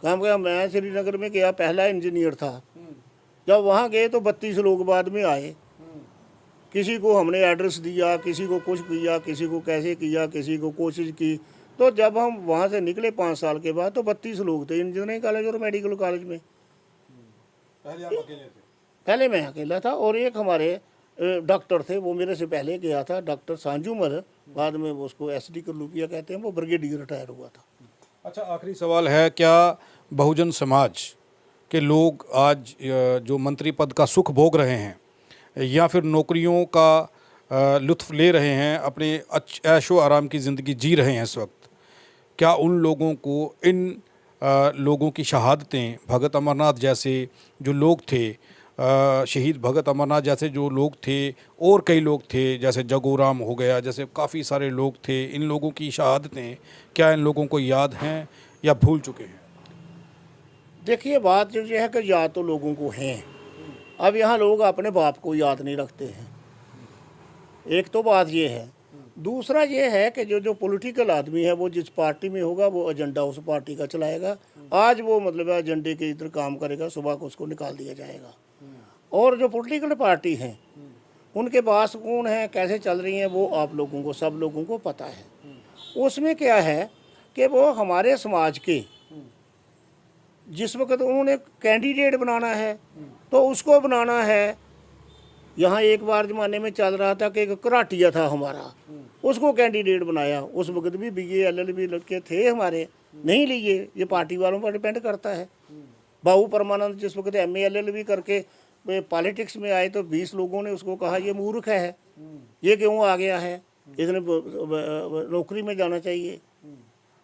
काम क्या, मैं श्रीनगर में गया, पहला इंजीनियर था, जब वहाँ गए तो 32 लोग बाद में आए, किसी को हमने एड्रेस दिया, किसी को कुछ किया, किसी को कैसे किया, किसी को कोशिश की। तो जब हम वहाँ से निकले 5 साल के बाद, तो 32 लोग थे इंजीनियरिंग कॉलेज और मेडिकल कॉलेज में। पहले आप अकेले थे? पहले मैं अकेला था, और एक हमारे डॉक्टर थे, वो मेरे से पहले गया था, डॉक्टर सांजुमल, बाद में वो उसको SD करलूपिया कहते हैं, वो ब्रिगेडियर रिटायर हुआ था। अच्छा, आखिरी सवाल है, क्या बहुजन समाज के लोग आज जो मंत्री पद का सुख भोग रहे हैं या फिर नौकरियों का लुत्फ़ ले रहे हैं, अपने ऐशो आराम की ज़िंदगी जी रहे हैं इस वक्त, क्या उन लोगों को इन लोगों की शहादतें, भगत अमरनाथ जैसे जो लोग थे, शहीद भगत अमरनाथ जैसे जो लोग थे, और कई लोग थे जैसे जगोराम हो गया, जैसे काफ़ी सारे लोग थे, इन लोगों की शहादतें क्या इन लोगों को याद हैं या भूल चुके हैं? देखिए, बात जो है कि याद तो लोगों को हैं, अब यहाँ लोग अपने बाप को याद नहीं रखते हैं, एक तो बात ये है। दूसरा ये है कि जो पॉलिटिकल आदमी है, वो जिस पार्टी में होगा वो एजेंडा उस पार्टी का चलाएगा। आज वो मतलब एजेंडे के इधर काम करेगा, सुबह को उसको निकाल दिया जाएगा। और जो पॉलिटिकल पार्टी हैं, उनके पास कौन है, कैसे चल रही हैं, वो आप लोगों को, सब लोगों को पता है। उसमें क्या है कि वो हमारे समाज के जिस वक्त उन्होंने कैंडिडेट बनाना है तो उसको बनाना है। यहाँ एक बार ज़माने में चल रहा था कि एक कराटिया था हमारा, उसको कैंडिडेट बनाया, उस वक्त भी BA LLB लड़के थे हमारे, नहीं लिए, ये पार्टी वालों पर डिपेंड करता है। बाबू परमानंद जिस वक्त MA LLB करके पॉलिटिक्स में आए तो 20 लोगों ने उसको कहा ये मूर्ख है, ये क्यों आ गया है, इसने नौकरी में जाना चाहिए।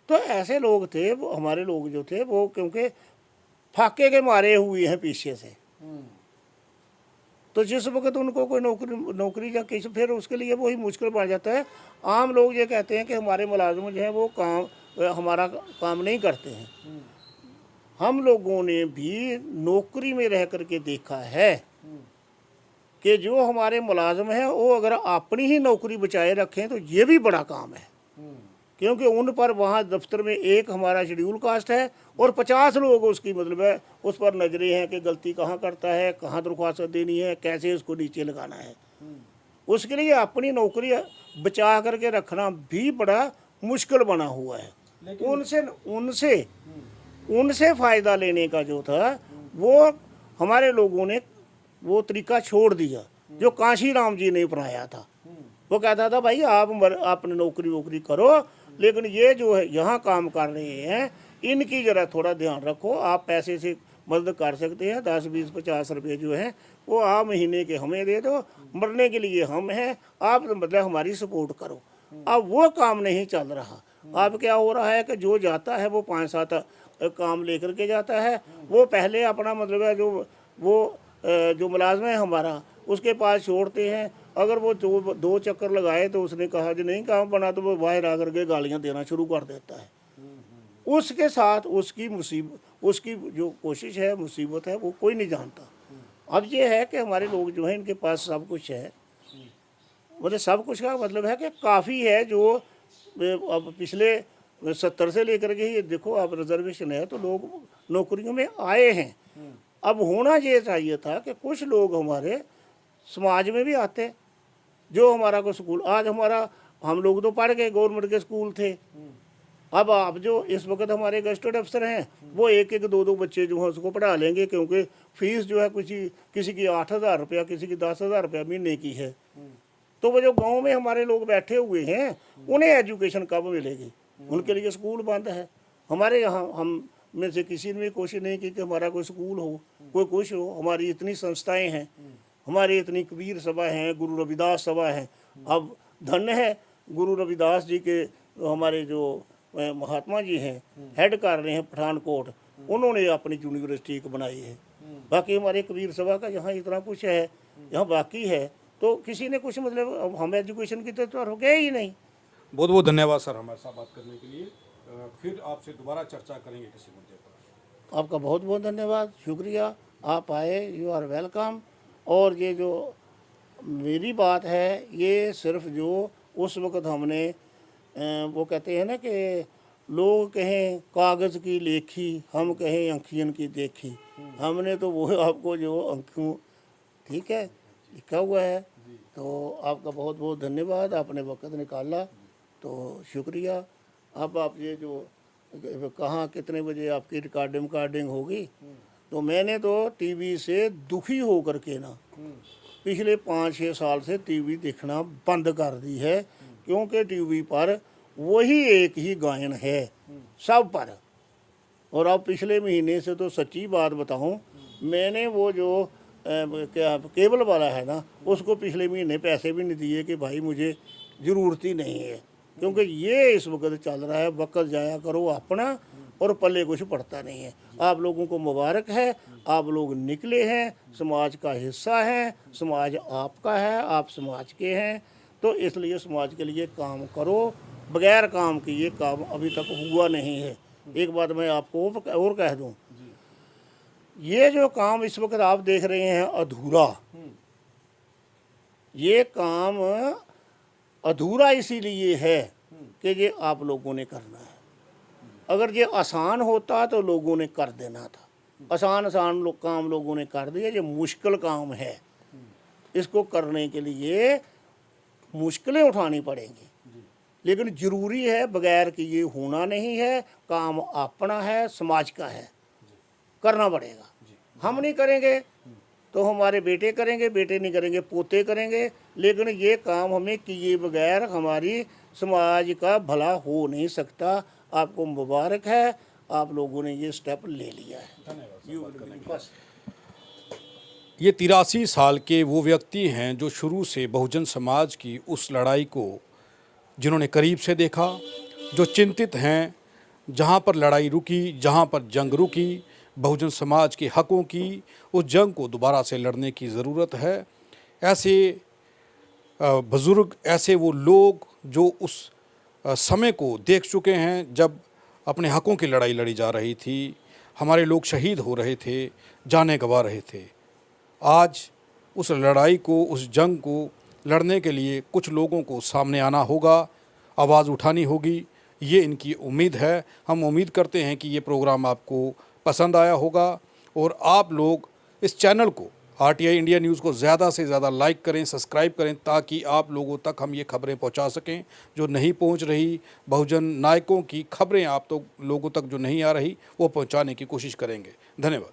तो ऐसे लोग थे हमारे लोग जो थे, वो क्योंकि फाके के मारे हुए हैं पीछे से, तो जिस वक्त उनको कोई नौकरी या किसी, फिर उसके लिए वही मुश्किल पड़ जाता है। आम लोग ये कहते हैं कि हमारे मुलाजिम जो हैं वो हमारा काम नहीं करते हैं। हम लोगों ने भी नौकरी में रह करके देखा है कि जो हमारे मुलाजिम हैं वो अगर अपनी ही नौकरी बचाए रखें तो ये भी बड़ा काम है, क्योंकि उन पर वहाँ दफ्तर में एक हमारा शेड्यूल कास्ट है और 50 लोग उसकी मतलब है उस पर नजरें हैं कि गलती कहाँ करता है, कहाँ दरख्वास्त देनी है, कैसे उसको नीचे लगाना है। उसके लिए अपनी नौकरी बचा करके रखना भी बड़ा मुश्किल बना हुआ है। उनसे फ़ायदा लेने का जो था वो हमारे लोगों ने वो तरीका छोड़ दिया जो काशी राम जी ने अपनाया था। वो कहता था भाई आप अपने नौकरी करो, लेकिन ये जो है यहाँ काम कर रहे हैं इनकी ज़रा थोड़ा ध्यान रखो। आप पैसे से मदद कर सकते हैं, 10 20 50 रुपये जो है वो आप महीने के हमें दे दो, मरने के लिए हम हैं, आप मतलब हमारी सपोर्ट करो। अब वो काम नहीं चल रहा। अब क्या हो रहा है कि जो जाता है वो 5-7 काम लेकर के जाता है। वो पहले अपना मतलब है जो मुलाजम है हमारा उसके पास छोड़ते हैं। अगर वो 2 चक्कर लगाए तो उसने कहा जो नहीं काम बना तो वो बाहर आकर के गालियाँ देना शुरू कर देता है। उसके साथ उसकी जो कोशिश है, मुसीबत है, वो कोई नहीं जानता। अब ये है कि हमारे लोग जो हैं इनके पास सब कुछ है, मतलब सब कुछ का मतलब है कि काफ़ी है। जो अब पिछले 70 से लेकर के ये देखो अब रिजर्वेशन है तो लोग नौकरियों में आए हैं। अब होना ये चाहिए था कि कुछ लोग हमारे समाज में भी आते। जो हमारा को स्कूल आज हमारा, हम लोग तो पढ़ गए, गवर्नमेंट के स्कूल थे। अब आप जो इस वक्त हमारे गस्टेड अफसर हैं वो एक एक दो दो बच्चे जो हैं उसको पढ़ा लेंगे, क्योंकि फीस जो है किसी की 8,000 रुपया, किसी की 10,000 रुपया महीने की है। तो वो जो गांव में हमारे लोग बैठे हुए हैं उन्हें एजुकेशन कब मिलेगी? उनके लिए स्कूल बंद है। हमारे यहाँ हम में से किसी ने भी कोशिश नहीं की कि हमारा कोई स्कूल हो, कोई कुछ हो। हमारी इतनी संस्थाएं हैं, हमारी इतनी कबीर सभा हैं, गुरु रविदास सभा है। अब धन्य है गुरु रविदास जी के हमारे जो महात्मा जी हैं, हेड कर रहे हैं पठानकोट, उन्होंने अपनी यूनिवर्सिटी को बनाई है। बाकी हमारे कबीर सभा का यहाँ इतना कुछ है, यहाँ बाकी है, तो किसी ने कुछ मतलब हम एजुकेशन की तो गए ही नहीं। बहुत बहुत धन्यवाद सर हमारे साथ बात करने के लिए। फिर आपसे दोबारा चर्चा करेंगे किसी मुद्दे पर। आपका बहुत बहुत धन्यवाद, शुक्रिया, आप आए, यू आर वेलकम। और ये जो मेरी बात है ये सिर्फ जो उस वक़्त हमने वो कहते हैं ना कि लोग कहें कागज़ की लेखी, हम कहें आँखियन की देखी, हमने तो वो आपको जो आँखों ठीक है लिखा हुआ है। तो आपका बहुत बहुत धन्यवाद, आपने वक्त निकाला, तो शुक्रिया। अब आप ये जो कहाँ कितने बजे आपकी रिकॉर्डिंग होगी, तो मैंने तो टीवी से दुखी हो कर के ना पिछले 5-6 साल से टीवी देखना बंद कर दी है, क्योंकि टीवी पर वही एक ही गायन है सब पर। और अब पिछले महीने से तो सच्ची बात बताऊं, मैंने वो जो क्या केबल वाला है ना, उसको पिछले महीने पैसे भी नहीं दिए कि भाई मुझे ज़रूरत ही नहीं है, क्योंकि ये इस वक्त चल रहा है, वक्त जाया करो अपना और पल्ले कुछ पड़ता नहीं है। आप लोगों को मुबारक है, आप लोग निकले हैं, समाज का हिस्सा हैं, समाज आपका है, आप समाज के हैं, तो इसलिए समाज के लिए काम करो। बगैर काम के ये काम अभी तक हुआ नहीं है। एक बात मैं आपको और कह दूं, ये जो काम इस वक्त आप देख रहे हैं अधूरा, ये काम अधूरा इसीलिए है कि ये आप लोगों ने करना है। अगर ये आसान होता तो लोगों ने कर देना था। आसान काम लोगों ने कर दिया। ये मुश्किल काम है, इसको करने के लिए मुश्किलें उठानी पड़ेंगी, लेकिन ज़रूरी है, बगैर कि ये होना नहीं है। काम अपना है, समाज का है, करना पड़ेगा। हम नहीं करेंगे तो हमारे बेटे करेंगे, बेटे नहीं करेंगे पोते करेंगे, लेकिन ये काम हमें किए बगैर हमारी समाज का भला हो नहीं सकता। आपको मुबारक है, आप लोगों ने ये स्टेप ले लिया है। ये 83 साल के वो व्यक्ति हैं जो शुरू से बहुजन समाज की उस लड़ाई को जिन्होंने करीब से देखा, जो चिंतित हैं जहाँ पर लड़ाई रुकी, जहाँ पर जंग रुकी, बहुजन समाज के हकों की उस जंग को दोबारा से लड़ने की ज़रूरत है। ऐसे बुज़ुर्ग, ऐसे वो लोग जो उस समय को देख चुके हैं जब अपने हकों की लड़ाई लड़ी जा रही थी, हमारे लोग शहीद हो रहे थे, जानें गंवा रहे थे। आज उस लड़ाई को, उस जंग को लड़ने के लिए कुछ लोगों को सामने आना होगा, आवाज़ उठानी होगी, ये इनकी उम्मीद है। हम उम्मीद करते हैं कि ये प्रोग्राम आपको पसंद आया होगा और आप लोग इस चैनल को, आरटीआई इंडिया न्यूज़ को ज़्यादा से ज़्यादा लाइक करें, सब्सक्राइब करें, ताकि आप लोगों तक हम ये खबरें पहुंचा सकें जो नहीं पहुंच रही। बहुजन नायकों की खबरें आप तो लोगों तक जो नहीं आ रही वो पहुंचाने की कोशिश करेंगे। धन्यवाद।